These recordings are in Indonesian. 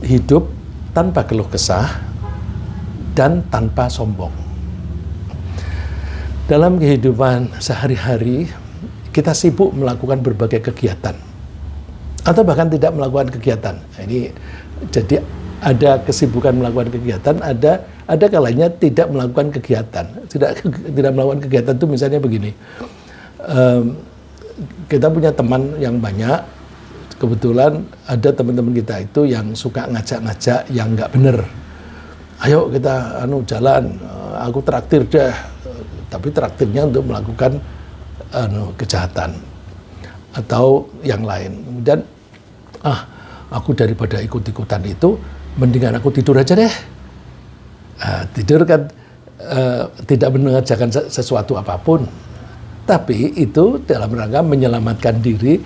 hidup tanpa keluh kesah dan tanpa sombong. Dalam kehidupan sehari-hari, kita sibuk melakukan berbagai kegiatan, atau bahkan tidak melakukan kegiatan. Ini jadi ada kesibukan melakukan kegiatan, ada kalanya tidak melakukan kegiatan. Tidak melakukan kegiatan itu misalnya begini, kita punya teman yang banyak, kebetulan ada teman-teman kita itu yang suka ngajak-ngajak yang nggak bener. Ayo kita jalan, aku traktir deh, tapi traktirnya untuk melakukan kejahatan atau yang lain. Kemudian aku daripada ikut-ikutan itu, mendingan aku tidur aja deh. Tidur kan tidak mengerjakan sesuatu apapun, tapi itu dalam rangka menyelamatkan diri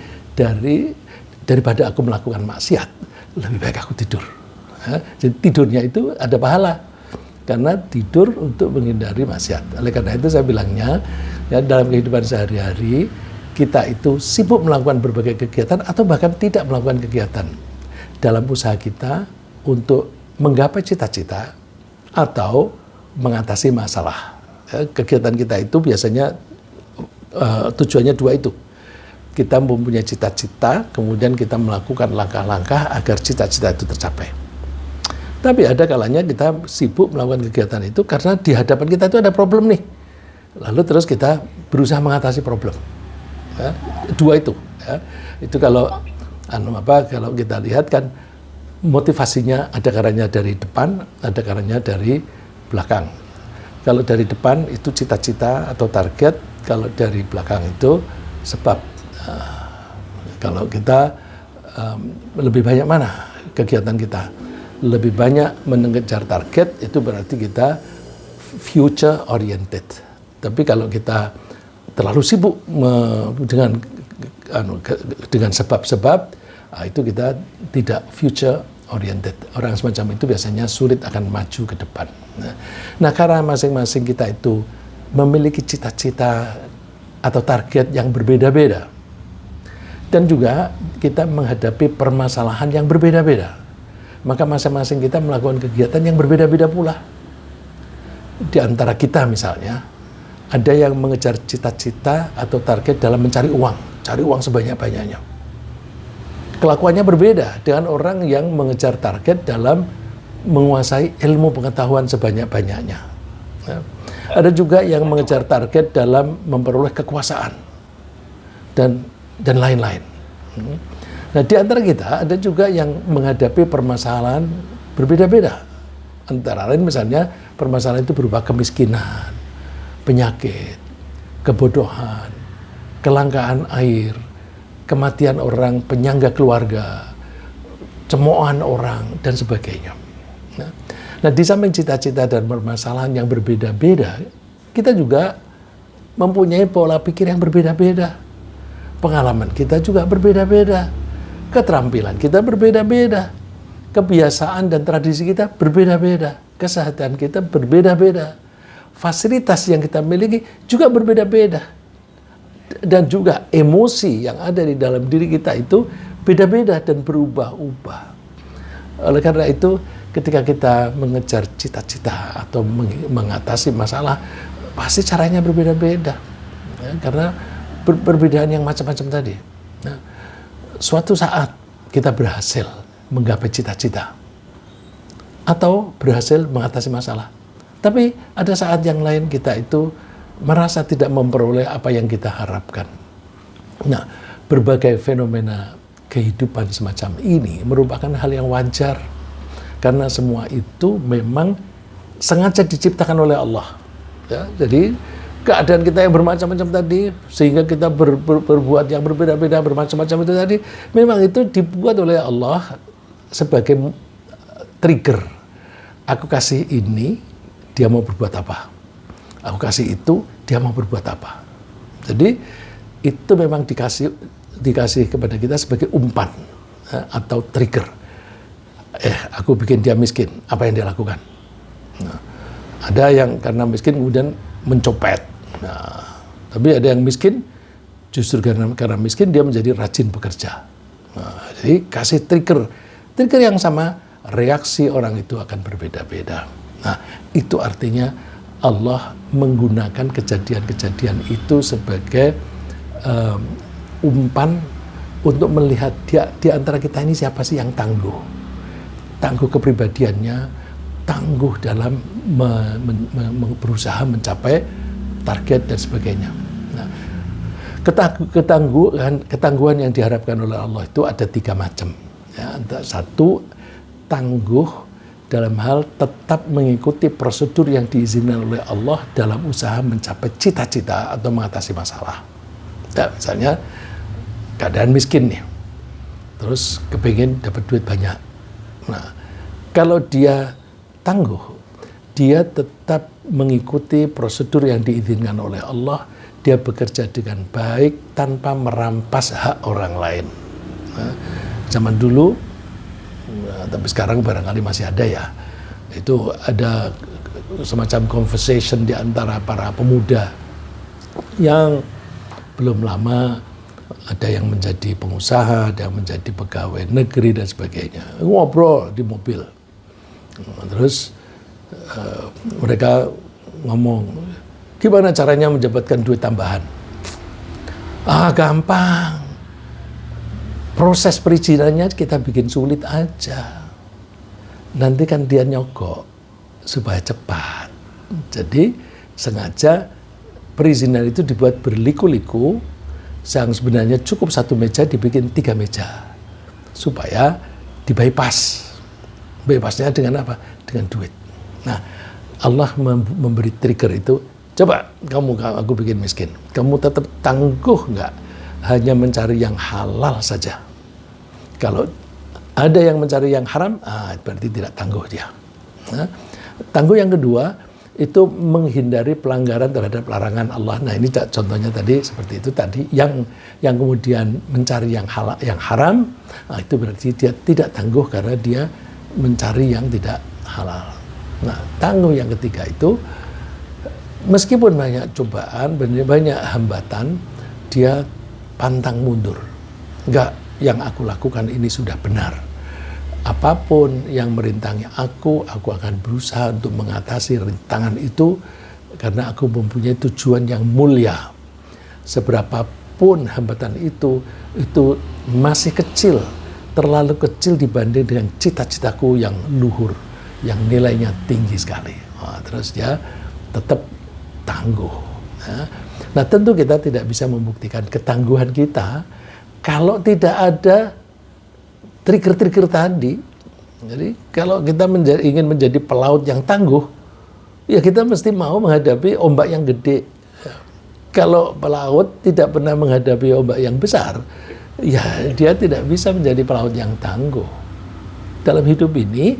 daripada aku melakukan maksiat. Lebih baik aku tidur. Jadi tidurnya itu ada pahala karena tidur untuk menghindari maksiat. Oleh karena itu saya bilangnya, ya, dalam kehidupan sehari-hari kita itu sibuk melakukan berbagai kegiatan atau bahkan tidak melakukan kegiatan dalam usaha kita untuk menggapai cita-cita atau mengatasi masalah. Kegiatan kita itu biasanya tujuannya dua itu. Kita mempunyai cita-cita, kemudian kita melakukan langkah-langkah agar cita-cita itu tercapai. Tapi ada kalanya kita sibuk melakukan kegiatan itu karena di hadapan kita itu ada problem nih. Lalu terus kita berusaha mengatasi problem. Ya, dua itu. Ya. Itu kalau kita lihat kan motivasinya ada kalanya dari depan, ada kalanya dari belakang. Kalau dari depan itu cita-cita atau target, kalau dari belakang itu sebab. Kalau kita lebih banyak mana kegiatan kita? Lebih banyak mengejar target, itu berarti kita future oriented. Tapi kalau kita terlalu sibuk dengan sebab-sebab, itu kita tidak future oriented. Orang semacam itu biasanya sulit akan maju ke depan. Nah, karena masing-masing kita itu memiliki cita-cita atau target yang berbeda-beda, dan juga kita menghadapi permasalahan yang berbeda-beda, maka masing-masing kita melakukan kegiatan yang berbeda-beda pula. Di antara kita misalnya, ada yang mengejar cita-cita atau target dalam mencari uang, cari uang sebanyak-banyaknya. Kelakuannya berbeda dengan orang yang mengejar target dalam menguasai ilmu pengetahuan sebanyak-banyaknya. Ada juga yang mengejar target dalam memperoleh kekuasaan dan lain-lain. Nah, di antara kita ada juga yang menghadapi permasalahan berbeda-beda. Antara lain misalnya permasalahan itu berupa kemiskinan, penyakit, kebodohan, kelangkaan air, kematian orang, penyangga keluarga, cemoohan orang, dan sebagainya. Nah, di samping cita-cita dan permasalahan yang berbeda-beda, kita juga mempunyai pola pikir yang berbeda-beda. Pengalaman kita juga berbeda-beda. Keterampilan kita berbeda-beda. Kebiasaan dan tradisi kita berbeda-beda. Kesehatan kita berbeda-beda. Fasilitas yang kita miliki juga berbeda-beda. Dan juga emosi yang ada di dalam diri kita itu beda-beda dan berubah-ubah. Oleh karena itu, ketika kita mengejar cita-cita atau mengatasi masalah, pasti caranya berbeda-beda. Ya, karena perbedaan yang macam-macam tadi. Nah, suatu saat kita berhasil menggapai cita-cita atau berhasil mengatasi masalah. Tapi ada saat yang lain kita itu merasa tidak memperoleh apa yang kita harapkan. Nah, berbagai fenomena kehidupan semacam ini merupakan hal yang wajar karena semua itu memang sengaja diciptakan oleh Allah. Ya, jadi keadaan kita yang bermacam-macam tadi, sehingga kita berbuat yang berbeda-beda, bermacam-macam itu tadi, memang itu dibuat oleh Allah sebagai trigger. Aku kasih ini, dia mau berbuat apa? Aku kasih itu, dia mau berbuat apa? Jadi itu memang dikasih kepada kita sebagai umpan atau trigger. Aku bikin dia miskin, apa yang dia lakukan? Nah, ada yang karena miskin kemudian mencopet. Nah, tapi ada yang miskin justru karena miskin dia menjadi rajin bekerja. Nah, jadi kasih trigger yang sama reaksi orang itu akan berbeda-beda. Nah, itu artinya Allah menggunakan kejadian-kejadian itu sebagai umpan untuk melihat di antara kita ini siapa sih yang tangguh. Tangguh kepribadiannya, tangguh dalam berusaha mencapai target dan sebagainya. Nah, ketangguhan yang diharapkan oleh Allah itu ada 3 macam. Ya, satu, tangguh dalam hal tetap mengikuti prosedur yang diizinkan oleh Allah dalam usaha mencapai cita-cita atau mengatasi masalah. Ya, misalnya keadaan miskin nih, terus kepingin dapat duit banyak. Nah, kalau dia tangguh, dia tetap mengikuti prosedur yang diizinkan oleh Allah, dia bekerja dengan baik tanpa merampas hak orang lain. Nah, zaman dulu, tapi sekarang barangkali masih ada ya, itu ada semacam conversation di antara para pemuda yang belum lama ada yang menjadi pengusaha, ada yang menjadi pegawai negeri dan sebagainya, ngobrol di mobil. Terus mereka ngomong, gimana caranya mendapatkan duit tambahan? Gampang. Proses perizinannya kita bikin sulit aja. Nanti kan dia nyogok supaya cepat. Jadi sengaja perizinan itu dibuat berliku-liku, yang sebenarnya cukup 1 meja dibikin 3 meja supaya dibypass. Bypassnya dengan apa? Dengan duit. Nah, Allah memberi trigger itu. Coba aku bikin miskin. Kamu tetap tangguh nggak? Hanya mencari yang halal saja. Kalau ada yang mencari yang haram, berarti tidak tangguh dia. Nah, tangguh yang kedua itu menghindari pelanggaran terhadap larangan Allah. Nah, ini contohnya tadi seperti itu tadi. Yang kemudian mencari yang halal, yang haram, itu berarti dia tidak tangguh karena dia mencari yang tidak halal. Nah, tangguh yang ketiga itu meskipun banyak cobaan, banyak hambatan, dia pantang mundur. Enggak, yang aku lakukan ini sudah benar. Apapun yang merintangi aku akan berusaha untuk mengatasi rintangan itu karena aku mempunyai tujuan yang mulia. Seberapapun hambatan itu masih kecil, terlalu kecil dibanding dengan cita-citaku yang luhur, yang nilainya tinggi sekali. Terus dia tetap tangguh. Nah, tentu kita tidak bisa membuktikan ketangguhan kita kalau tidak ada trigger-trigger tadi. Jadi kalau kita ingin menjadi pelaut yang tangguh, ya kita mesti mau menghadapi ombak yang gede. Kalau pelaut tidak pernah menghadapi ombak yang besar, ya dia tidak bisa menjadi pelaut yang tangguh. Dalam hidup ini,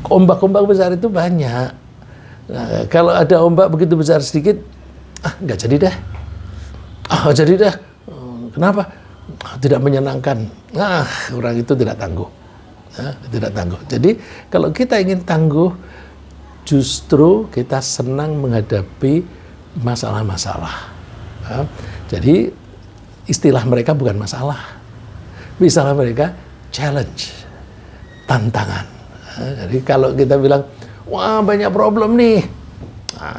ombak-ombak besar itu banyak. Nah, kalau ada ombak begitu besar sedikit, nggak jadi deh. Nggak jadi deh. Kenapa? Tidak menyenangkan. Orang itu tidak tangguh. Tidak tangguh. Jadi kalau kita ingin tangguh, justru kita senang menghadapi masalah-masalah. Jadi istilah mereka bukan masalah. Istilah mereka challenge, tantangan. Jadi kalau kita bilang, wah banyak problem nih,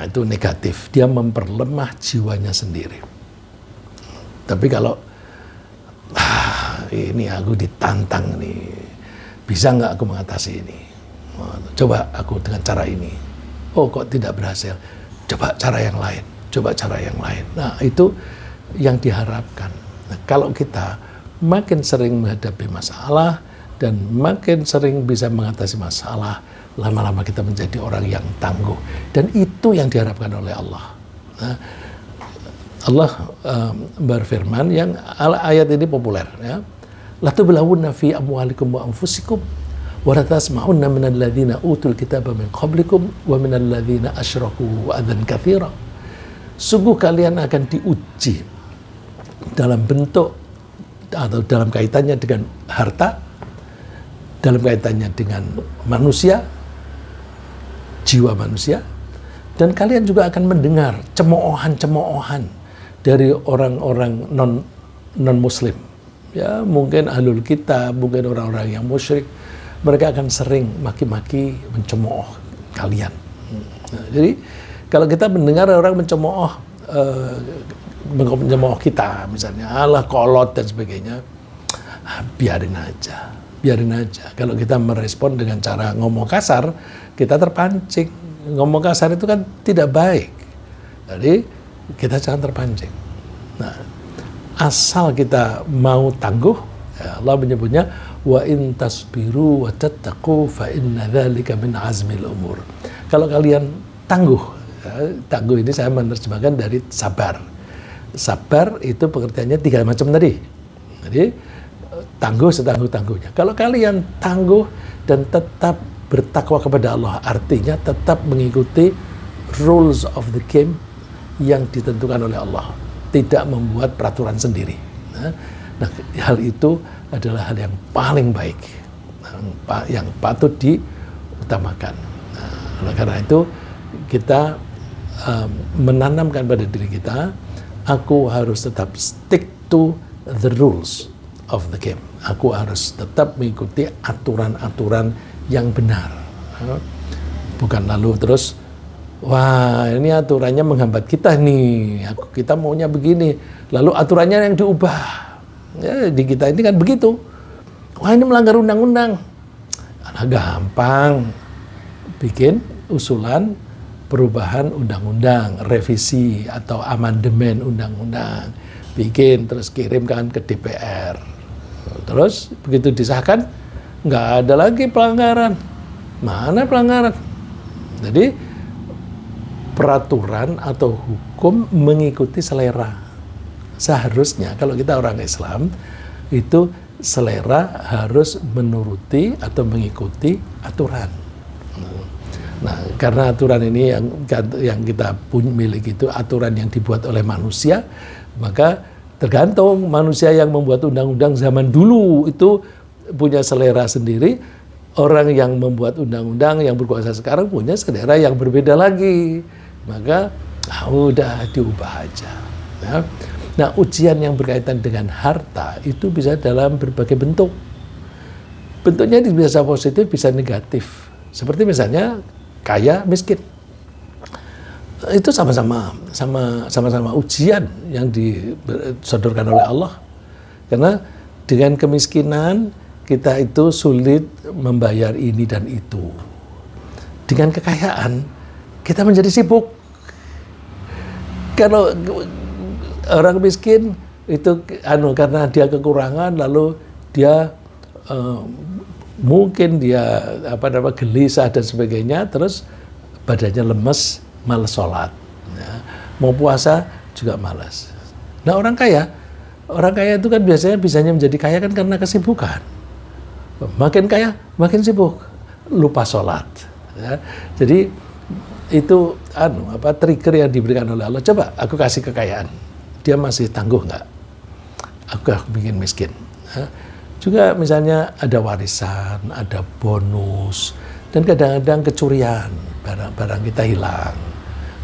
itu negatif. Dia memperlemah jiwanya sendiri. Tapi kalau ini aku ditantang nih, bisa nggak aku mengatasi ini? Coba aku dengan cara ini. Oh kok tidak berhasil? Coba cara yang lain. Coba cara yang lain. Nah itu yang diharapkan. Nah, kalau kita makin sering menghadapi masalah dan makin sering bisa mengatasi masalah, lama-lama kita menjadi orang yang tangguh. Dan itu yang diharapkan oleh Allah. Nah, Allah berfirman, yang ayat ini populer, ya. La tublawunna fi amwalikum wa anfusikum wa la tasma'unna minal ladzina utul kitaba min qablikum wa minal ladzina asyraku adzan katsira. Sungguh kalian akan diuji dalam bentuk atau dalam kaitannya dengan harta, dalam kaitannya dengan manusia, jiwa manusia, dan kalian juga akan mendengar cemoohan-cemoohan dari orang-orang non-muslim. Ya, mungkin ahlul kitab, mungkin orang-orang yang musyrik, mereka akan sering maki-maki, mencemooh kalian. Nah, jadi kalau kita mendengar orang mencemooh kita, misalnya Allah kolot dan sebagainya, biarin aja. Kalau kita merespon dengan cara ngomong kasar, kita terpancing. Ngomong kasar itu kan tidak baik. Jadi kita jangan terpancing. Nah, asal kita mau tangguh, ya Allah menyebutnya wa in tasbiru wa tattaqu fa inna dzalika min azmil umur. Kalau kalian tangguh, ya, tangguh ini saya menerjemahkan dari sabar. Sabar itu pengertiannya 3 macam tadi. Jadi tangguh setangguh-tangguhnya. Kalau kalian tangguh dan tetap bertakwa kepada Allah, artinya tetap mengikuti rules of the game yang ditentukan oleh Allah, tidak membuat peraturan sendiri. Nah, hal itu adalah hal yang paling baik, yang patut diutamakan. Nah, oleh karena itu kita menanamkan pada diri kita, aku harus tetap stick to the rules of the game. Aku harus tetap mengikuti aturan-aturan yang benar. Bukan lalu terus, wah ini aturannya menghambat kita nih, kita maunya begini, lalu aturannya yang diubah. Ya, di kita ini kan begitu. Wah ini melanggar undang-undang. Nah, gampang. Bikin usulan perubahan undang-undang, revisi atau amandemen undang-undang. Bikin, terus kirimkan ke DPR. Terus begitu disahkan, nggak ada lagi pelanggaran. Mana pelanggaran? Jadi peraturan atau hukum mengikuti selera. Seharusnya kalau kita orang Islam itu selera harus menuruti atau mengikuti aturan. Nah, karena aturan ini yang kita miliki itu aturan yang dibuat oleh manusia, maka tergantung manusia yang membuat undang-undang zaman dulu itu punya selera sendiri, orang yang membuat undang-undang yang berkuasa sekarang punya selera yang berbeda lagi, maka udah diubah aja. Ya. Nah, ujian yang berkaitan dengan harta itu bisa dalam berbagai bentuk. Bentuknya bisa positif, bisa negatif. Seperti misalnya kaya, miskin. Itu sama-sama ujian yang disodorkan oleh Allah. Karena dengan kemiskinan kita itu sulit membayar ini dan itu. Dengan kekayaan kita menjadi sibuk. Kalau orang miskin itu karena dia kekurangan, lalu dia mungkin dia gelisah dan sebagainya, terus badannya lemes, malas sholat, ya. Mau puasa juga malas. Nah, orang kaya itu kan biasanya bisanya menjadi kaya kan karena kesibukan. Makin kaya makin sibuk, lupa sholat, ya. Jadi itu trigger yang diberikan oleh Allah. Coba aku kasih kekayaan, dia masih tangguh nggak? Aku bikin miskin. Ya. Juga misalnya ada warisan, ada bonus, dan kadang-kadang kecurian, barang-barang kita hilang.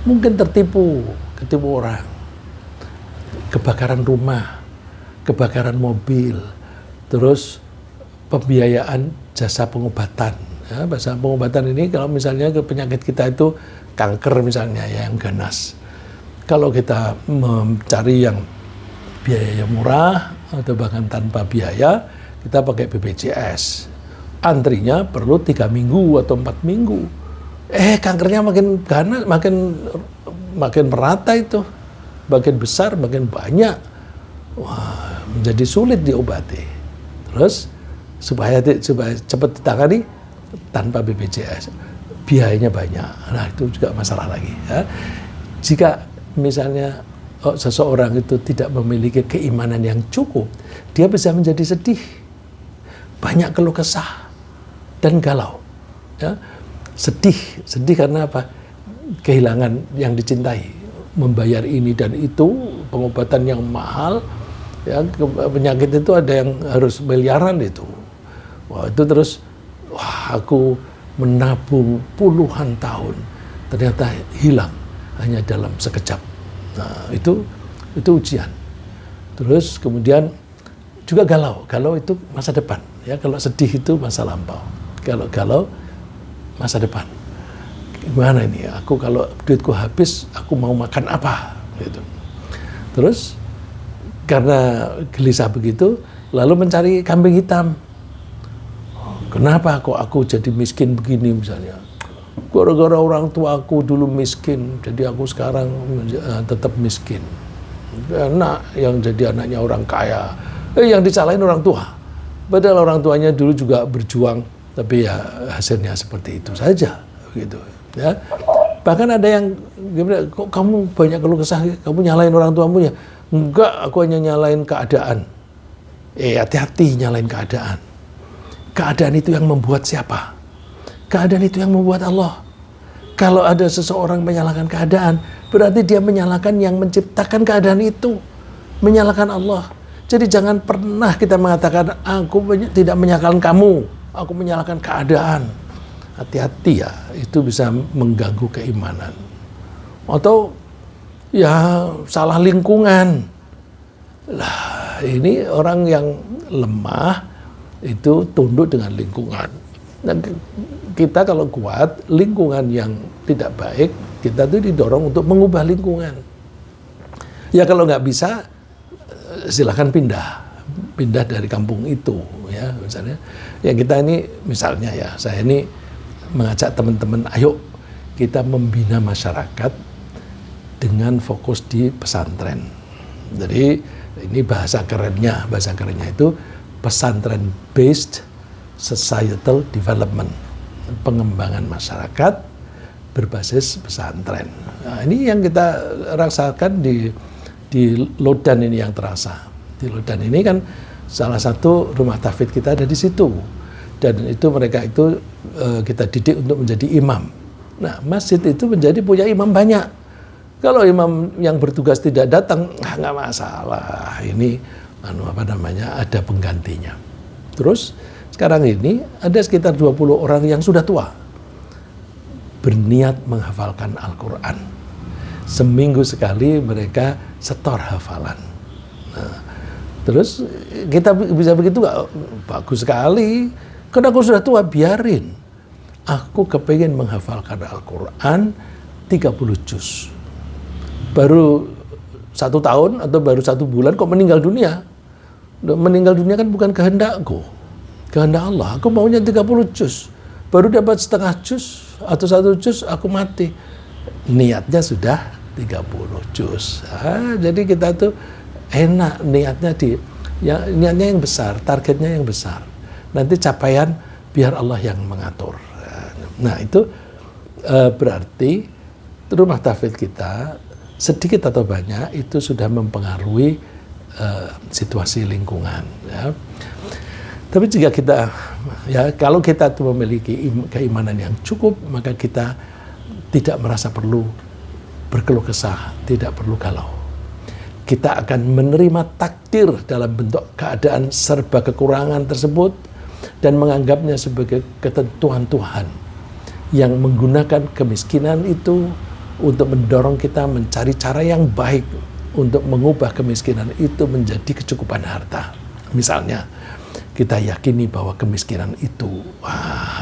Mungkin tertipu orang. Kebakaran rumah, kebakaran mobil, terus pembiayaan jasa pengobatan. Ya, jasa pengobatan ini kalau misalnya ke penyakit kita itu kanker misalnya yang ganas. Kalau kita mencari yang biaya murah atau bahkan tanpa biaya, kita pakai BPJS. Antrinya perlu 3 minggu atau 4 minggu. Kankernya makin ganas, makin merata itu. Makin besar, makin banyak. Wah, menjadi sulit diobati. Terus supaya cepat ditangani tanpa BPJS, biayanya banyak. Nah, itu juga masalah lagi. Ya. Jika misalnya seseorang itu tidak memiliki keimanan yang cukup, dia bisa menjadi sedih. Banyak keluh kesah dan galau. Ya. Sedih karena apa? Kehilangan yang dicintai, membayar ini dan itu, pengobatan yang mahal, ya, penyakit itu ada yang harus miliaran itu. Wah, itu terus, aku menabung puluhan tahun, ternyata hilang hanya dalam sekejap. Nah, itu ujian. Terus kemudian juga galau itu masa depan. Ya, kalau sedih itu masa lampau. Kalau masa depan. Gimana ini? Aku kalau duitku habis, aku mau makan apa? Gitu. Terus karena gelisah begitu, lalu mencari kambing hitam. Kenapa kok aku jadi miskin begini misalnya? Gara-gara orang tua aku dulu miskin, jadi aku sekarang tetap miskin. Anak yang jadi anaknya orang kaya, yang disalahin orang tua. Padahal orang tuanya dulu juga berjuang, tapi ya hasilnya seperti itu saja, gitu. Ya, bahkan ada yang gimana, kok kamu banyak keluh kesah, kamu nyalain orang tuamu ya? Enggak, aku hanya nyalain keadaan. Hati-hati nyalain keadaan. Keadaan itu yang membuat siapa? Keadaan itu yang membuat Allah. Kalau ada seseorang menyalahkan keadaan, berarti dia menyalahkan yang menciptakan keadaan itu, menyalahkan Allah. Jadi jangan pernah kita mengatakan, aku tidak menyalahkan kamu, aku menyalahkan keadaan. Hati-hati ya, itu bisa mengganggu keimanan. Atau ya salah lingkungan. Lah, ini orang yang lemah itu tunduk dengan lingkungan. Dan kita kalau kuat, lingkungan yang tidak baik, kita tuh didorong untuk mengubah lingkungan. Ya kalau nggak bisa, silakan pindah dari kampung itu, ya misalnya. Ya kita ini, misalnya ya, saya ini mengajak teman-teman, ayo kita membina masyarakat dengan fokus di pesantren. Jadi ini bahasa kerennya itu pesantren based societal development, pengembangan masyarakat berbasis pesantren. Nah, ini yang kita rasakan di Lodan ini yang terasa. Di Lodan ini kan salah satu rumah tahfidz kita ada di situ. Dan itu mereka itu kita didik untuk menjadi imam. Nah, masjid itu punya imam banyak. Kalau imam yang bertugas tidak datang, nggak masalah. Ini ada penggantinya. Terus sekarang ini ada sekitar 20 orang yang sudah tua, berniat menghafalkan Al-Quran. Seminggu sekali mereka setor hafalan. Nah, terus kita bisa begitu nggak? Bagus sekali. Karena aku sudah tua, biarin. Aku kepengen menghafalkan Al-Quran 30 juz. Baru 1 tahun atau baru 1 bulan kok meninggal dunia. Meninggal dunia kan bukan kehendakku. Kehendak Allah. Aku maunya 30 juz. Baru dapat setengah juz atau 1 juz, aku mati. Niatnya sudah 30 juz. Jadi kita tuh enak niatnya niatnya yang besar, targetnya yang besar. Nanti capaian biar Allah yang mengatur. Nah itu berarti rumah tahfidz kita sedikit atau banyak itu sudah mempengaruhi situasi lingkungan. Ya. Tapi jika kita, ya kalau kita tuh memiliki keimanan yang cukup, maka kita tidak merasa perlu berkeluh kesah, tidak perlu galau. Kita akan menerima takdir dalam bentuk keadaan serba kekurangan tersebut dan menganggapnya sebagai ketentuan Tuhan yang menggunakan kemiskinan itu untuk mendorong kita mencari cara yang baik untuk mengubah kemiskinan itu menjadi kecukupan harta. Misalnya, kita yakini bahwa kemiskinan itu,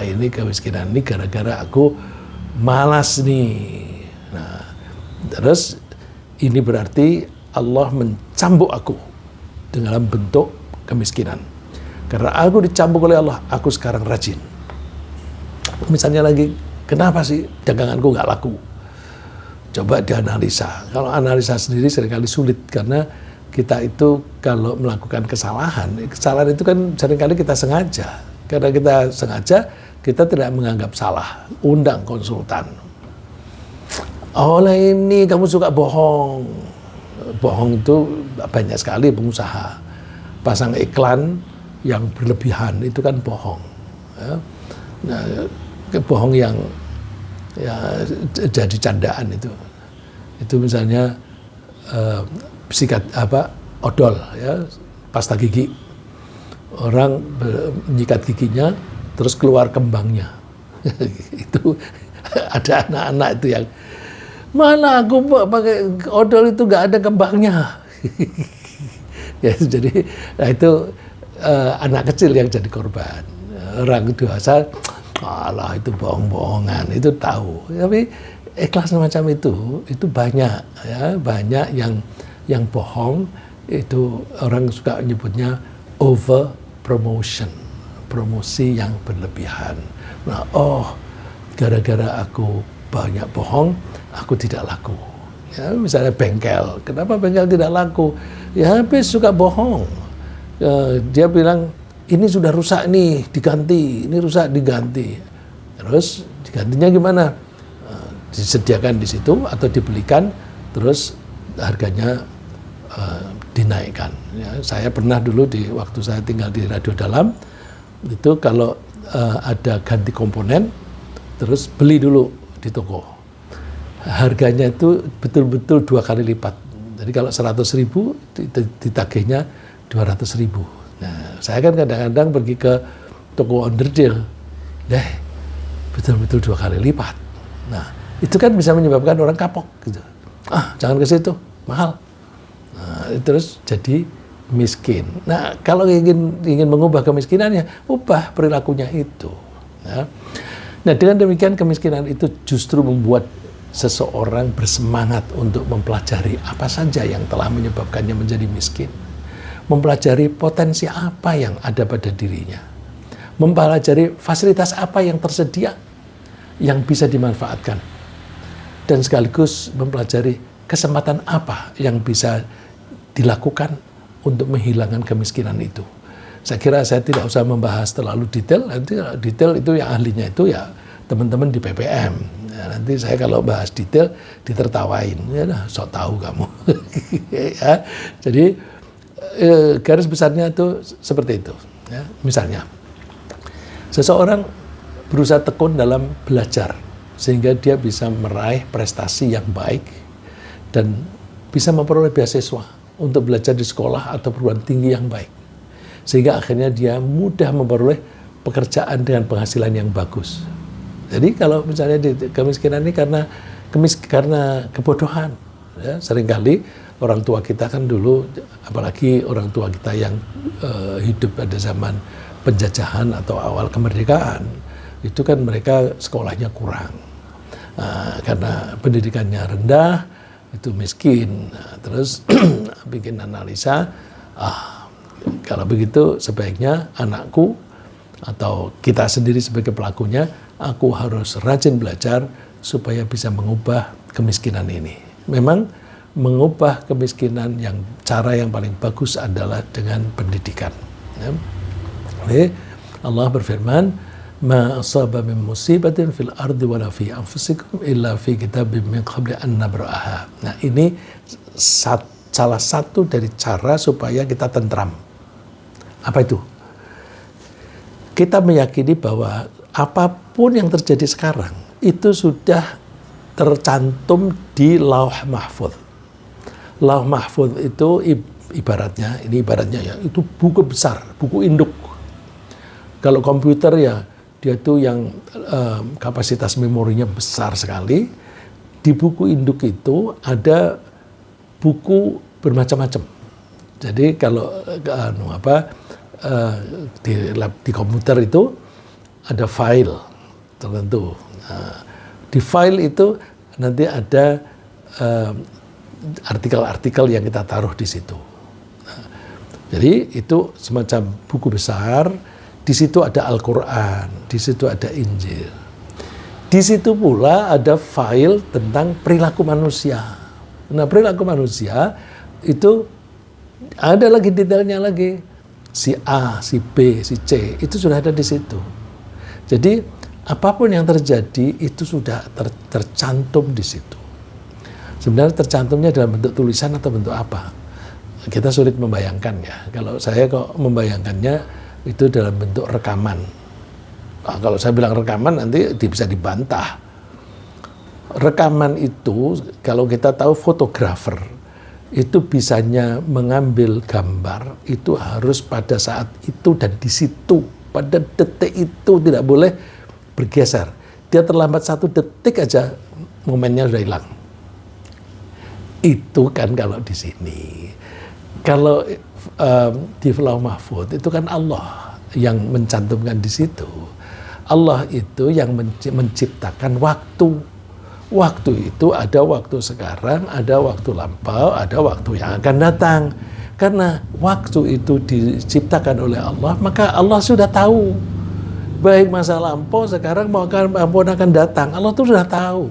ini kemiskinan ini gara-gara aku malas nih. Nah, terus ini berarti Allah mencambuk aku dalam bentuk kemiskinan. Karena aku dicambuk oleh Allah, aku sekarang rajin. Misalnya lagi, kenapa sih daganganku nggak laku? Coba dianalisa. Kalau analisa sendiri seringkali sulit karena kita itu kalau melakukan kesalahan itu kan seringkali kita sengaja. Karena kita sengaja, kita tidak menganggap salah. Undang konsultan. Oleh ini kamu suka bohong. Bohong itu banyak sekali pengusaha. Pasang iklan yang berlebihan itu kan bohong. Ya. Nah, bohong yang ya jadi candaan itu misalnya sikat odol ya, pasta gigi, orang menyikat giginya terus keluar kembangnya. Itu ada anak-anak itu yang mana aku pakai odol itu nggak ada kembangnya. Ya, jadi nah itu anak kecil yang jadi korban. Orang dewasa, alah itu bohong-bohongan, itu tahu. Tapi ikhlas semacam itu banyak ya, banyak yang bohong. Itu orang suka nyebutnya over promotion, promosi yang berlebihan. Nah, gara-gara aku banyak bohong, aku tidak laku. Ya, misalnya bengkel, kenapa bengkel tidak laku? Ya habis suka bohong. Dia bilang ini sudah rusak nih, diganti, ini rusak diganti. Terus digantinya gimana? Disediakan di situ atau dibelikan, terus harganya dinaikkan. Ya, saya pernah dulu waktu saya tinggal di Radio Dalam, itu kalau ada ganti komponen, terus beli dulu di toko. Harganya itu betul-betul 2 kali lipat. Jadi kalau 100.000 ditagihnya 200.000. Nah, saya kan kadang-kadang pergi ke toko onderdil, betul-betul 2 kali lipat. Nah, itu kan bisa menyebabkan orang kapok gitu. Jangan ke situ, mahal. Nah, terus jadi miskin. Nah, kalau ingin mengubah kemiskinannya, ubah perilakunya itu. Nah, dengan demikian kemiskinan itu justru membuat seseorang bersemangat untuk mempelajari apa saja yang telah menyebabkannya menjadi miskin. Mempelajari potensi apa yang ada pada dirinya. Mempelajari fasilitas apa yang tersedia yang bisa dimanfaatkan. Dan sekaligus mempelajari kesempatan apa yang bisa dilakukan untuk menghilangkan kemiskinan itu. Saya kira saya tidak usah membahas terlalu detail, nanti detail itu yang ahlinya itu ya teman-teman di PPM. Ya, nanti saya kalau bahas detail ditertawain, ya sok tahu kamu. Ya, jadi garis besarnya itu seperti itu. Ya, misalnya, seseorang berusaha tekun dalam belajar sehingga dia bisa meraih prestasi yang baik dan bisa memperoleh beasiswa untuk belajar di sekolah atau perguruan tinggi yang baik. Sehingga akhirnya dia mudah memperoleh pekerjaan dengan penghasilan yang bagus. Jadi kalau misalnya kemiskinan ini karena kebodohan, ya, seringkali orang tua kita kan dulu, apalagi orang tua kita yang hidup pada zaman penjajahan atau awal kemerdekaan, itu kan mereka sekolahnya kurang. Karena pendidikannya rendah, itu miskin. Terus bikin analisa, kalau begitu sebaiknya anakku atau kita sendiri sebagai pelakunya, aku harus rajin belajar supaya bisa mengubah kemiskinan ini. Memang mengubah kemiskinan cara yang paling bagus adalah dengan pendidikan. Ya. Allah berfirman, "Ma asaba min musibatin fil ardi wala fi anfusikum illa fi kitabim min qabli an nabra'aha." Nah, ini salah satu dari cara supaya kita tentram. Apa itu? Kita meyakini bahwa apapun yang terjadi sekarang itu sudah tercantum di Lauh Mahfuz. Lauh Mahfuz itu ibaratnya ya, itu buku besar, buku induk. Kalau komputer ya dia tuh yang kapasitas memorinya besar sekali. Di buku induk itu ada buku bermacam-macam. Jadi kalau di komputer itu ada file tertentu. Di file itu nanti ada artikel-artikel yang kita taruh di situ. Jadi itu semacam buku besar. Di situ ada Al-Quran, di situ ada Injil. Di situ pula ada file tentang perilaku manusia. Nah, perilaku manusia itu ada lagi detailnya lagi. Si A, si B, si C, itu sudah ada di situ. Jadi, apapun yang terjadi itu sudah tercantum di situ. Sebenarnya tercantumnya dalam bentuk tulisan atau bentuk apa? Kita sulit membayangkan ya. Kalau saya kok membayangkannya itu dalam bentuk rekaman. Nah, kalau saya bilang rekaman nanti bisa dibantah. Rekaman itu kalau kita tahu fotografer itu bisanya mengambil gambar itu harus pada saat itu dan di situ, pada detik itu tidak boleh bergeser. Dia terlambat 1 detik aja momennya sudah hilang. Itu kan kalau di sini. Kalau di Lauh Mahfuz itu kan Allah yang mencantumkan di situ. Allah itu yang menciptakan waktu. Waktu itu ada waktu sekarang, ada waktu lampau, ada waktu yang akan datang. Karena waktu itu diciptakan oleh Allah, maka Allah sudah tahu. Baik masa lampau, sekarang maupun akan datang. Allah itu sudah tahu.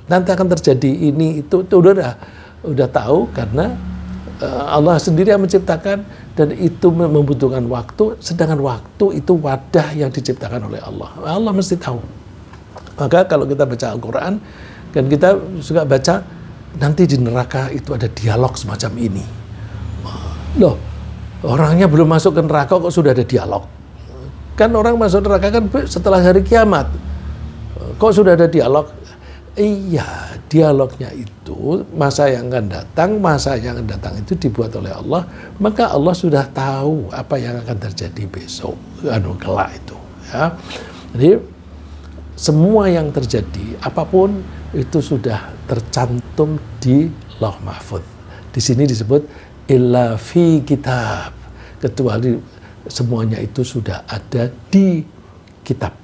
Nanti akan terjadi ini, itu udah tahu karena Allah sendiri yang menciptakan dan itu membutuhkan waktu. Sedangkan waktu itu wadah yang diciptakan oleh Allah. Allah mesti tahu. Maka kalau kita baca Al-Quran, dan kita suka baca, nanti di neraka itu ada dialog semacam ini. Loh, orangnya belum masuk ke neraka kok sudah ada dialog? Kan orang masuk neraka kan setelah hari kiamat. Kok sudah ada dialog? Iya, dialognya itu masa yang akan datang itu dibuat oleh Allah. Maka Allah sudah tahu apa yang akan terjadi besok, kelak itu. Ya. Jadi semua yang terjadi, apapun itu sudah tercantum di Lauh Mahfuz. Di sini disebut illa fi kitab, kecuali semuanya itu sudah ada di kitab.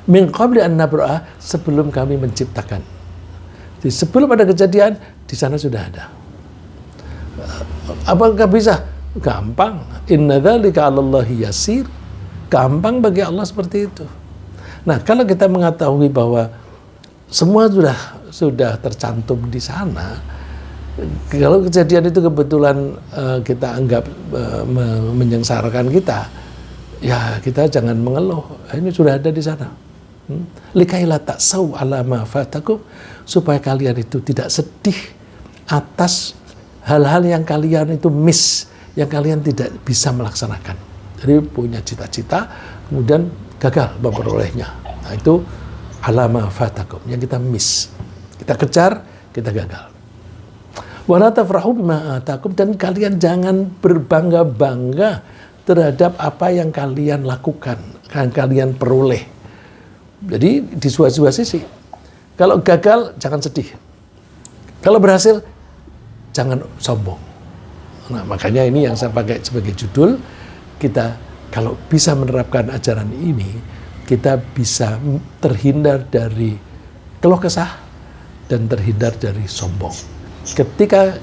Min qabli an nabra'ah, sebelum kami menciptakan. Jadi sebelum ada kejadian, di sana sudah ada. Apakah bisa? Gampang. Inna dzalika 'alallahi yasir. Gampang bagi Allah seperti itu. Nah, kalau kita mengetahui bahwa semua sudah tercantum di sana, kalau kejadian itu kebetulan kita anggap menyengsarakan kita, ya kita jangan mengeluh. Ini sudah ada di sana. Likaila ta'saw 'ala ma fatakum, supaya kalian itu tidak sedih atas hal-hal yang kalian itu miss, yang kalian tidak bisa melaksanakan. Jadi punya cita-cita, kemudian gagal memperolehnya. Nah, itu 'ala ma fatakum, yang kita miss. Kita kejar, kita gagal. Wala tafrahu bima atakum, dan kalian jangan berbangga-bangga terhadap apa yang kalian lakukan, yang kalian peroleh. Jadi di dua sisi. Kalau gagal, jangan sedih. Kalau berhasil, jangan sombong. Nah, makanya ini yang saya pakai sebagai judul, kita kalau bisa menerapkan ajaran ini, kita bisa terhindar dari keluh kesah dan terhindar dari sombong. Ketika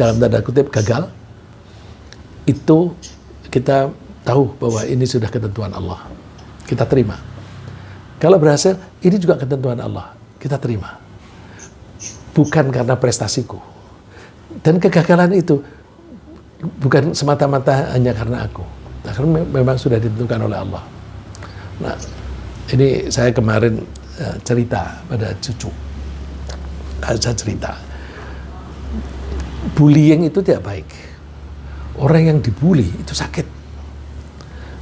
dalam tanda kutip gagal, itu kita tahu bahwa ini sudah ketentuan Allah. Kita terima. Kalau berhasil, ini juga ketentuan Allah. Kita terima. Bukan karena prestasiku. Dan kegagalan itu bukan semata-mata hanya karena aku. Nah, karena memang sudah ditentukan oleh Allah. Nah, ini saya kemarin cerita pada cucu. Saya cerita. Bullying itu tidak baik. Orang yang dibully itu sakit.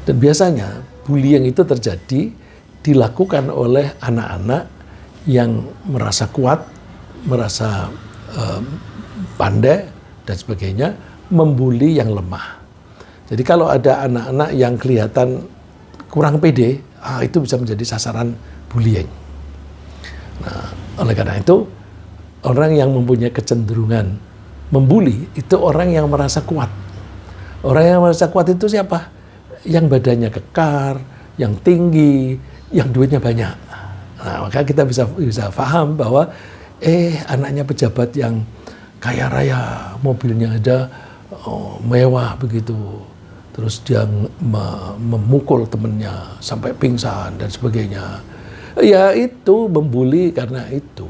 Dan biasanya bullying itu terjadi dilakukan oleh anak-anak yang merasa kuat, merasa pandai dan sebagainya, membuli yang lemah. Jadi kalau ada anak-anak yang kelihatan kurang pede, itu bisa menjadi sasaran bullying. Nah, oleh karena itu, orang yang mempunyai kecenderungan membuli itu orang yang merasa kuat. Orang yang merasa kuat itu siapa? Yang badannya kekar, yang tinggi, yang duitnya banyak. Nah, maka kita bisa paham bahwa anaknya pejabat yang kaya raya, mobilnya ada mewah begitu, terus dia memukul temennya sampai pingsan dan sebagainya. Ya itu membuli karena itu.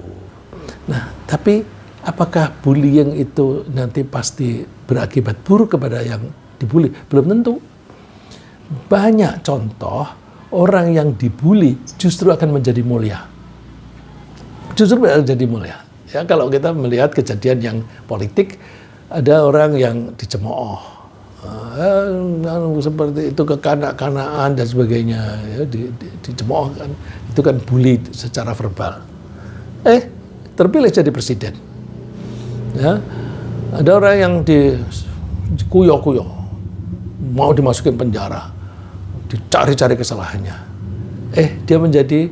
Nah, tapi apakah bullying itu nanti pasti berakibat buruk kepada yang dibully? Belum tentu. Banyak contoh orang yang dibully justru akan menjadi mulia. Justru akan menjadi mulia. Ya, kalau kita melihat kejadian yang politik, ada orang yang dicemooh, seperti itu kekanak-kanaan dan sebagainya, ya, dicemooh kan, itu kan bully secara verbal. Terpilih jadi presiden. Ya, ada orang yang dikuyo-kuyo, mau dimasukin penjara, dicari-cari kesalahannya. Dia menjadi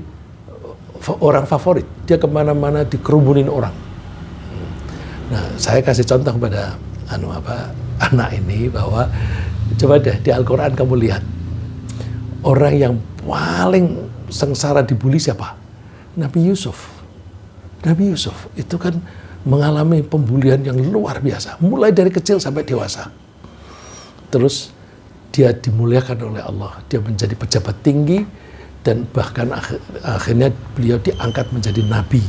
orang favorit. Dia kemana-mana dikerumunin orang. Nah, saya kasih contoh kepada anak ini bahwa coba deh di Al-Quran kamu lihat orang yang paling sengsara dibully siapa? Nabi Yusuf. Nabi Yusuf itu kan mengalami pembulian yang luar biasa, mulai dari kecil sampai dewasa. Terus dia dimuliakan oleh Allah, dia menjadi pejabat tinggi, dan bahkan akhirnya beliau diangkat menjadi nabi.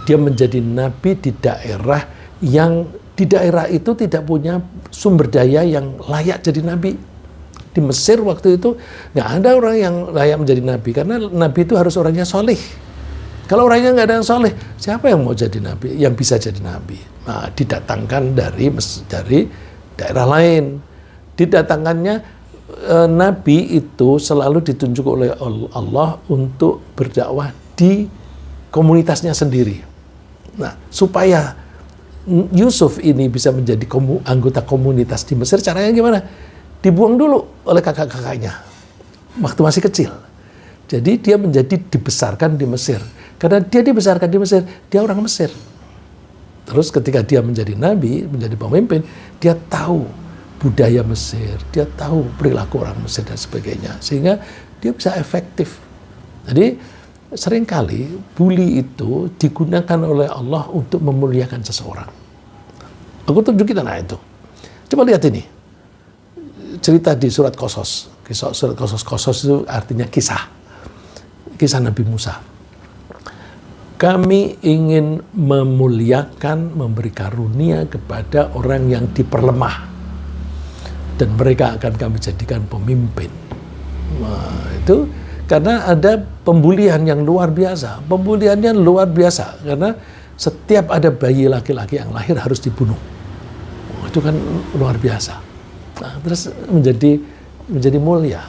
Dia menjadi nabi di daerah yang di daerah itu tidak punya sumber daya yang layak jadi nabi. Di Mesir waktu itu nggak ada orang yang layak menjadi nabi, karena nabi itu harus orangnya soleh. Kalau orangnya nggak ada yang soleh, siapa yang mau jadi nabi? Yang bisa jadi nabi? Nah, didatangkan dari daerah lain. Didatangkannya nabi itu selalu ditunjuk oleh Allah untuk berdakwah di komunitasnya sendiri. Nah, supaya Yusuf ini bisa menjadi anggota komunitas di Mesir, caranya gimana? Dibuang dulu oleh kakak-kakaknya waktu masih kecil. Jadi dia dibesarkan di Mesir. Karena dia dibesarkan di Mesir, dia orang Mesir. Terus ketika dia menjadi nabi, menjadi pemimpin, dia tahu budaya Mesir, dia tahu perilaku orang Mesir dan sebagainya. Sehingga dia bisa efektif. Jadi seringkali bully itu digunakan oleh Allah untuk memuliakan seseorang. Aku tunjukin anak itu. Coba lihat ini. Cerita di surat Qasas. Surat Qasas itu artinya kisah. Kisah Nabi Musa. Kami ingin memuliakan, memberi karunia kepada orang yang diperlemah. Dan mereka akan kami jadikan pemimpin. Nah, itu karena ada pembulian yang luar biasa. Pembuliannya luar biasa. Karena setiap ada bayi laki-laki yang lahir harus dibunuh. Oh, itu kan luar biasa. Nah, terus menjadi mulia.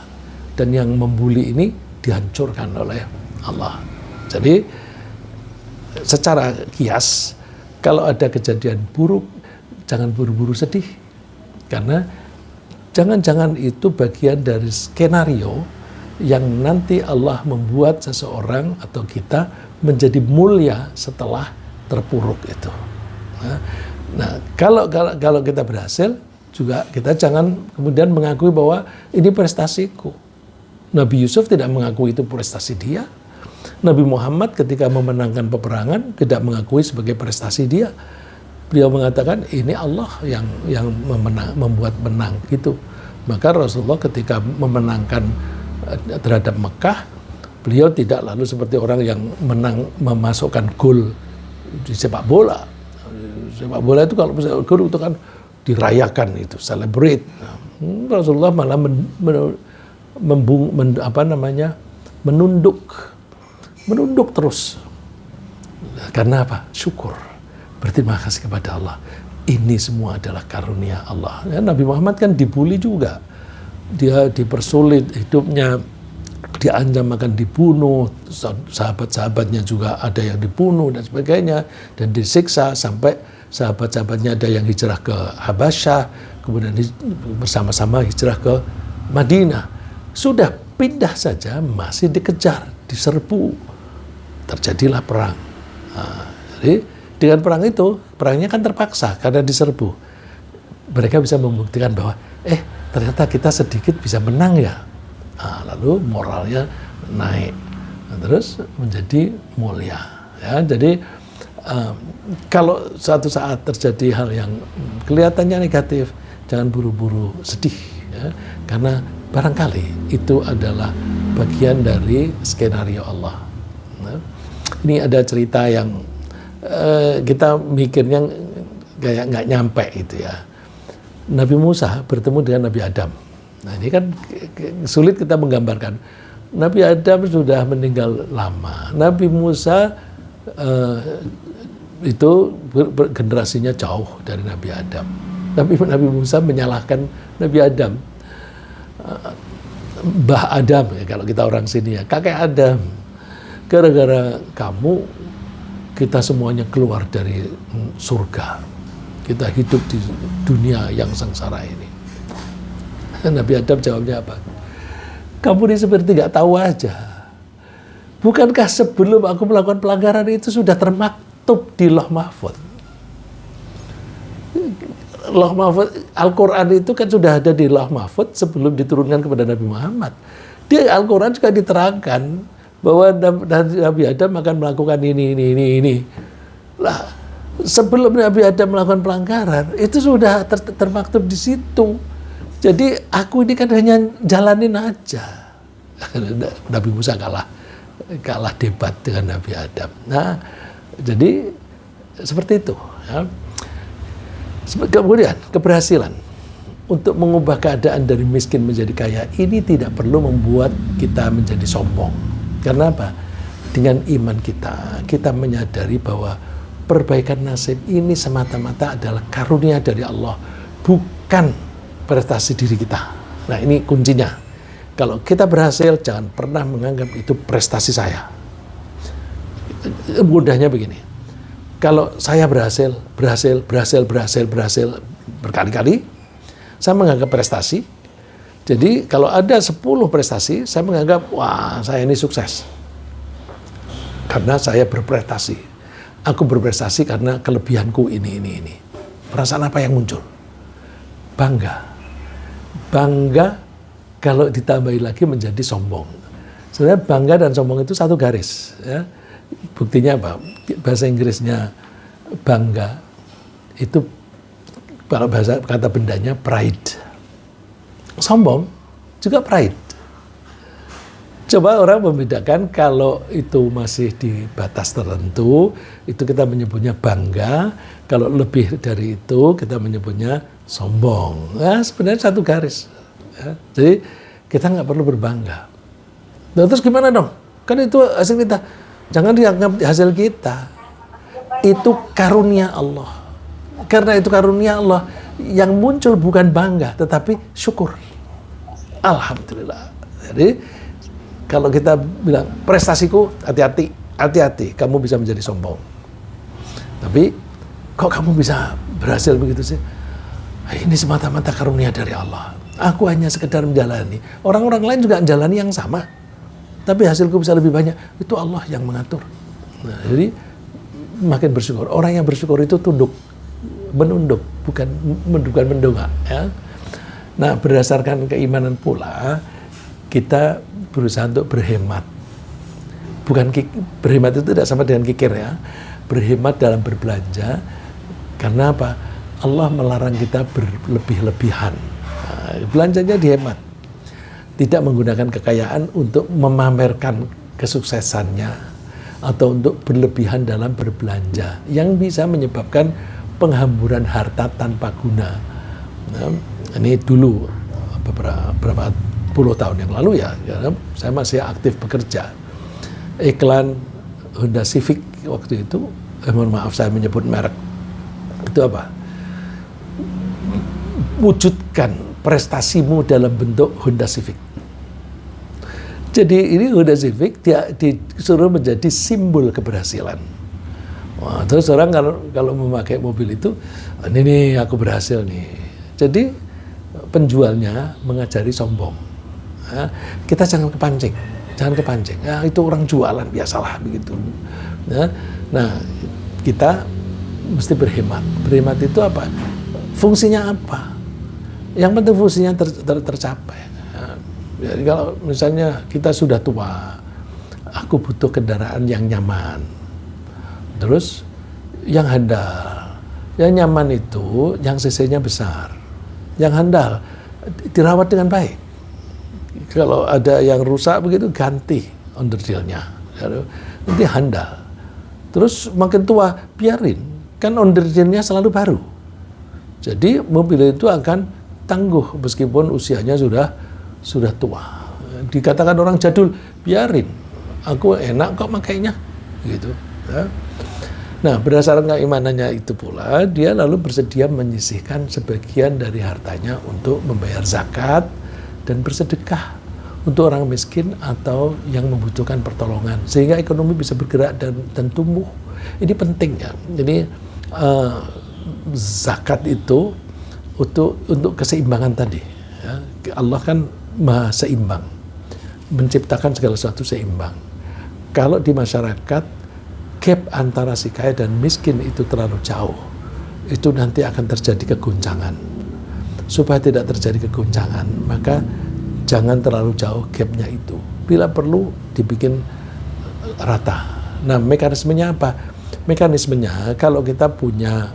Dan yang membuli ini dihancurkan oleh Allah. Jadi secara kias, kalau ada kejadian buruk, jangan buru-buru sedih. Karena jangan-jangan itu bagian dari skenario yang nanti Allah membuat seseorang atau kita menjadi mulia setelah terpuruk itu. Nah, kalau kita berhasil, juga kita jangan kemudian mengakui bahwa ini prestasiku. Nabi Yusuf tidak mengakui itu prestasi dia. Nabi Muhammad ketika memenangkan peperangan tidak mengakui sebagai prestasi dia. Beliau mengatakan ini Allah yang membuat menang gitu. Maka Rasulullah ketika memenangkan terhadap Mekah, beliau tidak lalu seperti orang yang memasukkan gol di sepak bola. Sepak bola itu kalau misalnya gol itu kan dirayakan, itu celebrate. Rasulullah malah menunduk terus. Karena apa? Syukur. Berterima kasih kepada Allah. Ini semua adalah karunia Allah. Ya, Nabi Muhammad kan dibully juga. Dia dipersulit hidupnya, diancam akan dibunuh, sahabat-sahabatnya juga ada yang dibunuh dan sebagainya, dan disiksa sampai sahabat-sahabatnya ada yang hijrah ke Habasyah, kemudian bersama-sama hijrah ke Madinah. Sudah pindah saja masih dikejar, diserbu, terjadilah perang. Nah, jadi dengan perang itu, perangnya kan terpaksa karena diserbu. Mereka bisa membuktikan bahwa ternyata kita sedikit bisa menang ya. Nah, lalu moralnya naik, terus menjadi mulia. Ya, jadi kalau suatu saat terjadi hal yang kelihatannya negatif, jangan buru-buru sedih, ya, karena barangkali itu adalah bagian dari skenario Allah. Nah, ini ada cerita yang kita mikirnya kayak nggak nyampe gitu ya. Nabi Musa bertemu dengan Nabi Adam. Nah, ini kan sulit kita menggambarkan. Nabi Adam sudah meninggal lama. Nabi Musa itu generasinya jauh dari Nabi Adam. Tapi Nabi Musa menyalahkan Nabi Adam. Mbah Adam, ya, kalau kita orang sini ya, kakek Adam. Gara-gara kamu, kita semuanya keluar dari surga. Kita hidup di dunia yang sengsara ini. Nabi Adam jawabnya apa? Kamu ini seperti nggak tahu aja. Bukankah sebelum aku melakukan pelanggaran itu sudah termaktub di Lauh Mahfuz? Lauh Mahfuz, Al-Quran itu kan sudah ada di Lauh Mahfuz sebelum diturunkan kepada Nabi Muhammad. Di Al-Quran juga diterangkan bahwa Nabi Adam akan melakukan ini. Lah, sebelum Nabi Adam melakukan pelanggaran, itu sudah termaktub di situ. Jadi aku ini kan hanya jalanin aja. Nabi Musa kalah debat dengan Nabi Adam. Nah, jadi seperti itu. Ya. Kemudian keberhasilan untuk mengubah keadaan dari miskin menjadi kaya ini tidak perlu membuat kita menjadi sombong. Karena apa? Dengan iman kita menyadari bahwa perbaikan nasib ini semata-mata adalah karunia dari Allah, bukan prestasi diri kita. Nah, ini kuncinya. Kalau kita berhasil, jangan pernah menganggap itu prestasi saya. Mudahnya begini. Kalau saya berhasil berkali-kali, saya menganggap prestasi. Jadi kalau ada 10 prestasi, saya menganggap, wah, saya ini sukses. Karena saya berprestasi. Aku berprestasi karena kelebihanku ini. Perasaan apa yang muncul? Bangga kalau ditambahi lagi menjadi sombong. Sebenarnya bangga dan sombong itu satu garis. Ya. Buktinya apa? Bahasa Inggrisnya bangga itu, kalau bahasa kata bendanya pride. Sombong juga pride. Coba orang membedakan, kalau itu masih di batas tertentu, itu kita menyebutnya bangga. Kalau lebih dari itu, kita menyebutnya sombong. Nah, sebenarnya satu garis. Ya. Jadi kita nggak perlu berbangga. Nah, terus gimana dong? Kan itu hasil kita. Jangan dianggap hasil kita. Itu karunia Allah. Karena itu karunia Allah, yang muncul bukan bangga, tetapi syukur. Alhamdulillah. Jadi kalau kita bilang prestasiku, hati-hati, kamu bisa menjadi sombong. Tapi kok kamu bisa berhasil begitu sih? Ini semata-mata karunia dari Allah. Aku hanya sekedar menjalani. Orang-orang lain juga menjalani yang sama, tapi hasilku bisa lebih banyak. Itu Allah yang mengatur. Nah, jadi makin bersyukur. Orang yang bersyukur itu menunduk, bukan mendongak. Ya. Nah, berdasarkan keimanan pula, kita berusaha untuk berhemat. Berhemat itu tidak sama dengan kikir, ya. Berhemat dalam berbelanja. Karena apa? Allah melarang kita berlebih-lebihan. Nah, belanjanya dihemat. Tidak menggunakan kekayaan untuk memamerkan kesuksesannya atau untuk berlebihan dalam berbelanja yang bisa menyebabkan penghamburan harta tanpa guna. Nah, ini dulu beberapa puluh tahun yang lalu, ya, saya masih aktif bekerja. Iklan Honda Civic waktu itu, mohon maaf saya menyebut merek, itu apa? Wujudkan prestasimu dalam bentuk Honda Civic. Jadi ini Honda Civic dia disuruh menjadi simbol keberhasilan. Wah, terus orang kalau memakai mobil itu, ini nih aku berhasil nih. Jadi penjualnya mengajari sombong. Nah, kita jangan kepancing. Ya, itu orang jualan biasalah begitu. Nah, kita mesti berhemat. Berhemat itu apa? Fungsinya apa? Yang penting fungsinya tercapai. Jadi kalau misalnya kita sudah tua, aku butuh kendaraan yang nyaman, terus yang handal. Yang nyaman itu yang cc-nya besar, yang handal dirawat dengan baik. Kalau ada yang rusak begitu, ganti onderdilnya, nanti handal. Terus makin tua, biarin, kan onderdilnya selalu baru. Jadi mobil itu akan tangguh meskipun usianya sudah tua. Dikatakan orang jadul, biarin, aku enak kok makainya, gitu. Ya. Nah, berdasarkan keimanannya itu pula, dia lalu bersedia menyisihkan sebagian dari hartanya untuk membayar zakat dan bersedekah untuk orang miskin atau yang membutuhkan pertolongan, sehingga ekonomi bisa bergerak dan tumbuh. Ini penting, ya. Jadi zakat itu untuk keseimbangan tadi. Ya. Allah kan Maha seimbang, menciptakan segala sesuatu seimbang. Kalau di masyarakat gap antara si kaya dan miskin itu terlalu jauh, itu nanti akan terjadi kegoncangan. Supaya tidak terjadi kegoncangan, maka jangan terlalu jauh gapnya itu. Bila perlu dibikin rata. Nah, mekanismenya apa? Mekanismenya kalau kita punya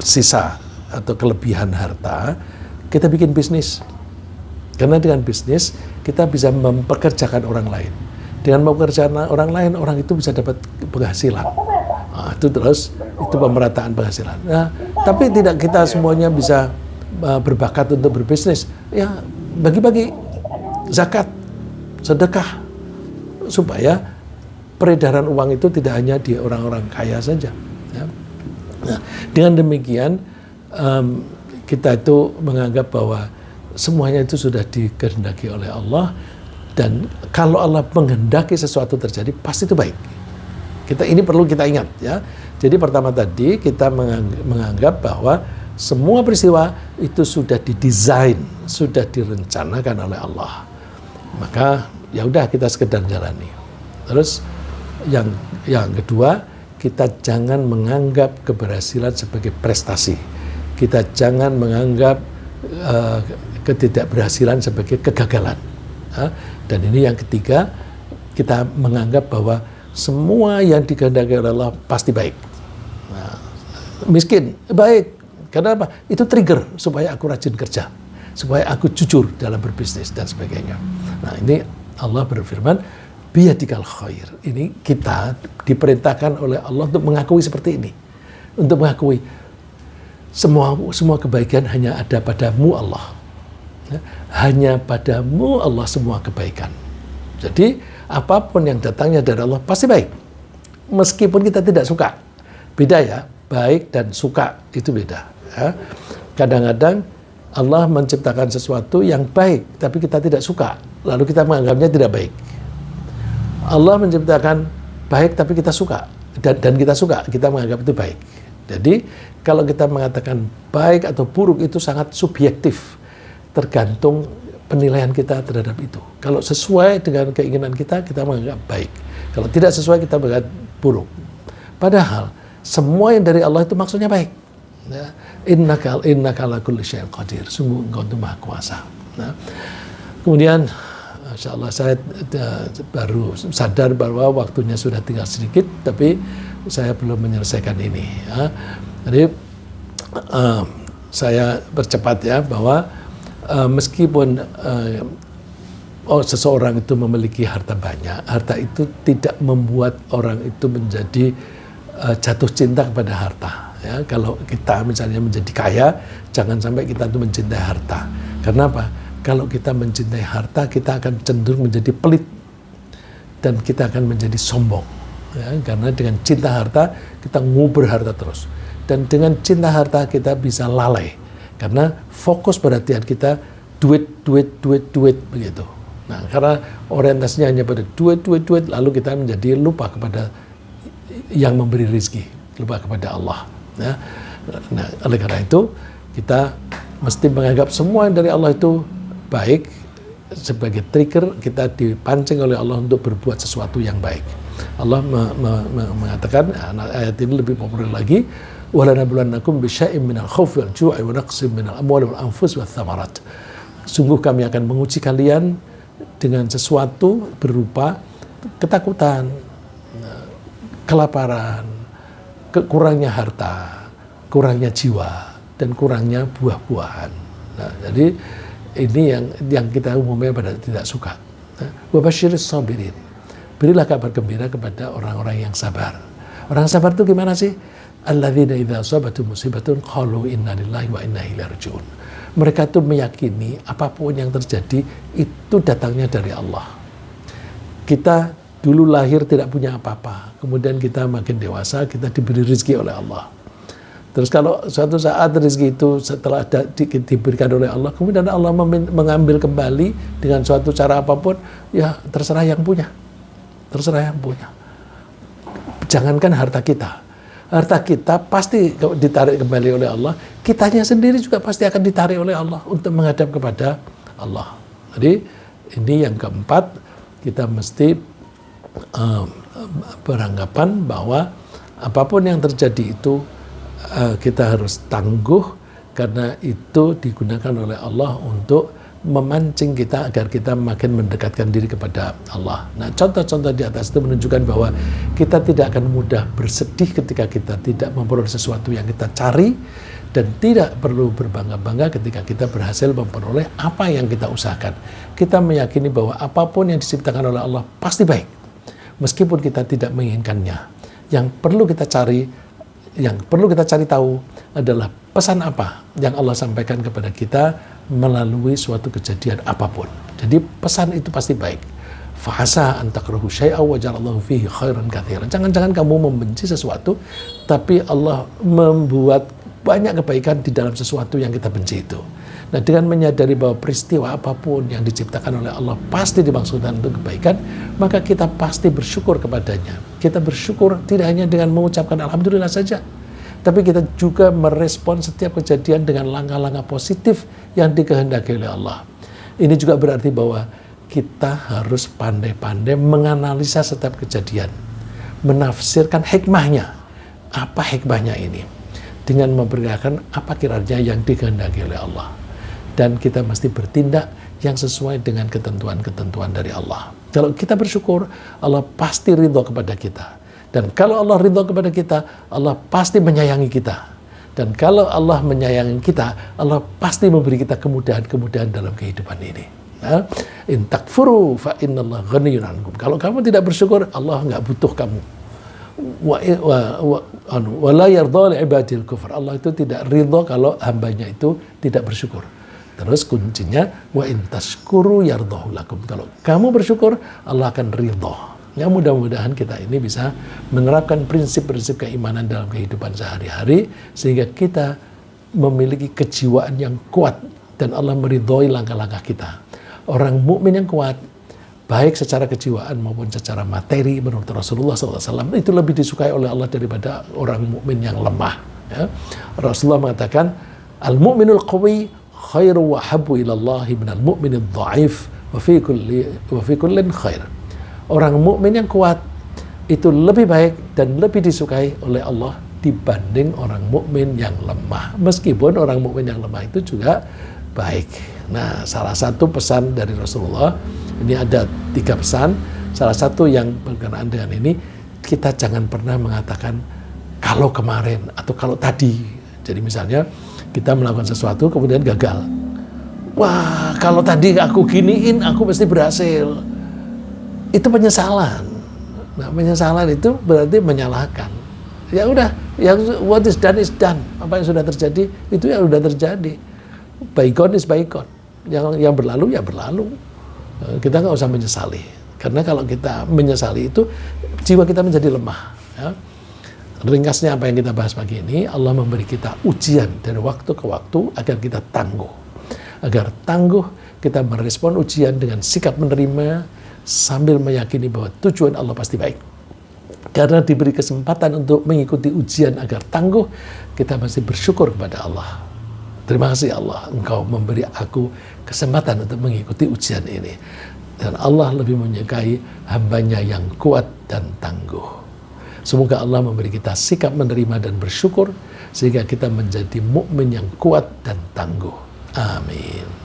sisa atau kelebihan harta, kita bikin bisnis. Karena dengan bisnis kita bisa mempekerjakan orang lain. Dengan mempekerjakan orang lain, orang itu bisa dapat penghasilan. Nah, itu terus itu pemerataan penghasilan. Nah, tapi tidak kita semuanya bisa berbakat untuk berbisnis. Ya, bagi-bagi zakat, sedekah, supaya peredaran uang itu tidak hanya di orang-orang kaya saja. Ya. Nah, dengan demikian kita itu menganggap bahwa semuanya itu sudah dikehendaki oleh Allah, dan kalau Allah menghendaki sesuatu terjadi pasti itu baik. Ini perlu kita ingat, ya. Jadi pertama tadi kita menganggap bahwa semua peristiwa itu sudah didesain, sudah direncanakan oleh Allah. Maka ya udah kita sekedar jalani. Terus yang kedua, kita jangan menganggap keberhasilan sebagai prestasi. Kita jangan menganggap ketidakberhasilan sebagai kegagalan. Dan ini yang ketiga, kita menganggap bahwa semua yang dikehendaki oleh Allah pasti baik. Nah, miskin, baik. Karena apa? Itu trigger supaya aku rajin kerja, supaya aku jujur dalam berbisnis dan sebagainya. Nah, ini Allah berfirman, biyadikal khair. Ini kita diperintahkan oleh Allah untuk mengakui seperti ini. Untuk mengakui semua kebaikan hanya ada padamu Allah. Hanya padamu Allah semua kebaikan. Jadi apapun yang datangnya dari Allah pasti baik. Meskipun kita tidak suka. Beda ya, baik dan suka itu beda. Ya. Kadang-kadang Allah menciptakan sesuatu yang baik, tapi kita tidak suka. Lalu kita menganggapnya tidak baik. Allah menciptakan baik, tapi kita suka. Dan kita suka, kita menganggap itu baik. Jadi kalau kita mengatakan baik atau buruk itu sangat subjektif. Tergantung penilaian kita terhadap itu. Kalau sesuai dengan keinginan kita menganggap baik. Kalau tidak sesuai, kita menganggap buruk. Padahal semua yang dari Allah itu maksudnya baik. Ya. Innaka ala kulli syai'in qadir. Sungguh Engkau itu Maha Kuasa. Nah, kemudian Masya Allah, saya baru sadar bahwa waktunya sudah tinggal sedikit, tapi saya belum menyelesaikan ini. Ya. Jadi saya percepat ya, bahwa meskipun seseorang itu memiliki harta banyak, harta itu tidak membuat orang itu menjadi jatuh cinta kepada harta. Ya, kalau kita misalnya menjadi kaya, jangan sampai kita itu mencintai harta. Karena apa? Kalau kita mencintai harta, kita akan cenderung menjadi pelit dan kita akan menjadi sombong. Ya, karena dengan cinta harta, kita nguber harta terus. Dan dengan cinta harta, kita bisa lalai. Karena fokus perhatian kita duit begitu. Nah, karena orientasinya hanya pada duit, lalu kita menjadi lupa kepada yang memberi rezeki, lupa kepada Allah. Ya. Nah, oleh karena itu kita mesti menganggap semua yang dari Allah itu baik. Sebagai trigger kita dipancing oleh Allah untuk berbuat sesuatu yang baik. Allah mengatakan, ayat ini lebih populer lagi, وَلَنَبْلُوَنَّكُمْ بِشَيْءٍ مِنَ الْخَوْفِ وَالْجُوعِ وَنَقْصٍ مِنَ الْأَمْوَالِ وَالْأَنْفُسِ وَالثَّمَرَاتِ. Sungguh kami akan menguji kalian dengan sesuatu berupa ketakutan, kelaparan, kurangnya harta, kurangnya jiwa, dan kurangnya buah-buahan. Nah, jadi ini yang kita umumnya pada tidak suka. Wabasyiris sabirin. Berilah kabar gembira kepada orang-orang yang sabar. Orang sabar itu gimana sih? Alladzina idza asabatu musibatun qalu inna lillahi wa inna ilaihi raji'un. Mereka itu meyakini apapun yang terjadi itu datangnya dari Allah. Kita dulu lahir tidak punya apa-apa, kemudian kita makin dewasa, kita diberi rezeki oleh Allah. Terus kalau suatu saat rezeki itu setelah diberikan oleh Allah, kemudian Allah mengambil kembali dengan suatu cara apapun, ya terserah yang punya. Terserah yang punya. Jangankan harta kita pasti ditarik kembali oleh Allah, kitanya sendiri juga pasti akan ditarik oleh Allah untuk menghadap kepada Allah. Jadi ini yang keempat, kita mesti beranggapan bahwa apapun yang terjadi itu kita harus tangguh, karena itu digunakan oleh Allah untuk memancing kita agar kita makin mendekatkan diri kepada Allah. Nah, contoh-contoh di atas itu menunjukkan bahwa kita tidak akan mudah bersedih ketika kita tidak memperoleh sesuatu yang kita cari, dan tidak perlu berbangga-bangga ketika kita berhasil memperoleh apa yang kita usahakan. Kita meyakini bahwa apapun yang diciptakan oleh Allah pasti baik, meskipun kita tidak menginginkannya. Yang perlu kita cari tahu adalah pesan apa yang Allah sampaikan kepada kita melalui suatu kejadian apapun. Jadi pesan itu pasti baik. Fa'asa an takrahu syai'an wa ja'alallahu fihi khairan katsiran. Jangan-jangan kamu membenci sesuatu, tapi Allah membuat banyak kebaikan di dalam sesuatu yang kita benci itu. Nah, dengan menyadari bahwa peristiwa apapun yang diciptakan oleh Allah pasti dimaksudkan untuk kebaikan, maka kita pasti bersyukur kepadanya. Kita bersyukur tidak hanya dengan mengucapkan alhamdulillah saja, tapi kita juga merespon setiap kejadian dengan langkah-langkah positif yang dikehendaki oleh Allah. Ini juga berarti bahwa kita harus pandai-pandai menganalisa setiap kejadian, menafsirkan hikmahnya. Apa hikmahnya ini? Dengan memperkirakan apa kiranya yang dikehendaki oleh Allah. Dan kita mesti bertindak yang sesuai dengan ketentuan-ketentuan dari Allah. Kalau kita bersyukur, Allah pasti ridho kepada kita. Dan kalau Allah ridho kepada kita, Allah pasti menyayangi kita. Dan kalau Allah menyayangi kita, Allah pasti memberi kita kemudahan-kemudahan dalam kehidupan ini. In takfuru fa innallaha ghaniyyun ankum. Kalau kamu tidak bersyukur, Allah nggak butuh kamu. Wa la yardha li ibadil kufr. Allah itu tidak ridho kalau hambanya itu tidak bersyukur. Terus kuncinya wa in tashkuru yardhahu lakum. Kalau kamu bersyukur, Allah akan ridho. Ya, mudah-mudahan kita ini bisa menerapkan prinsip-prinsip keimanan dalam kehidupan sehari-hari sehingga kita memiliki kejiwaan yang kuat dan Allah meridhoi langkah-langkah kita. Orang mukmin yang kuat, baik secara kejiwaan maupun secara materi, menurut Rasulullah SAW, itu lebih disukai oleh Allah daripada orang mukmin yang lemah. Ya. Rasulullah mengatakan, al-mu'minul qawi khairu wa habbu ilallahi minal mu'minid dha'if wa fi kullin khair. Orang mukmin yang kuat itu lebih baik dan lebih disukai oleh Allah dibanding orang mukmin yang lemah. Meskipun orang mukmin yang lemah itu juga baik. Nah, salah satu pesan dari Rasulullah, ini ada 3 pesan. Salah satu yang berkenaan dengan ini, kita jangan pernah mengatakan kalau kemarin atau kalau tadi. Jadi misalnya kita melakukan sesuatu kemudian gagal. Wah, kalau tadi aku giniin, aku pasti berhasil. Itu penyesalan. Nah, penyesalan itu berarti menyalahkan. Ya udah, yang what is done is done. Apa yang sudah terjadi, itu yang sudah terjadi. Bygone is bygone. Yang berlalu ya berlalu. Kita nggak usah menyesali, karena kalau kita menyesali itu jiwa kita menjadi lemah. Ya. Ringkasnya apa yang kita bahas pagi ini, Allah memberi kita ujian dari waktu ke waktu agar kita tangguh. Agar tangguh, kita merespon ujian dengan sikap menerima sambil meyakini bahwa tujuan Allah pasti baik. Karena diberi kesempatan untuk mengikuti ujian agar tangguh, kita masih bersyukur kepada Allah. Terima kasih Allah, Engkau memberi aku kesempatan untuk mengikuti ujian ini. Dan Allah lebih menyukai hambanya yang kuat dan tangguh. Semoga Allah memberi kita sikap menerima dan bersyukur, sehingga kita menjadi mukmin yang kuat dan tangguh. Amin.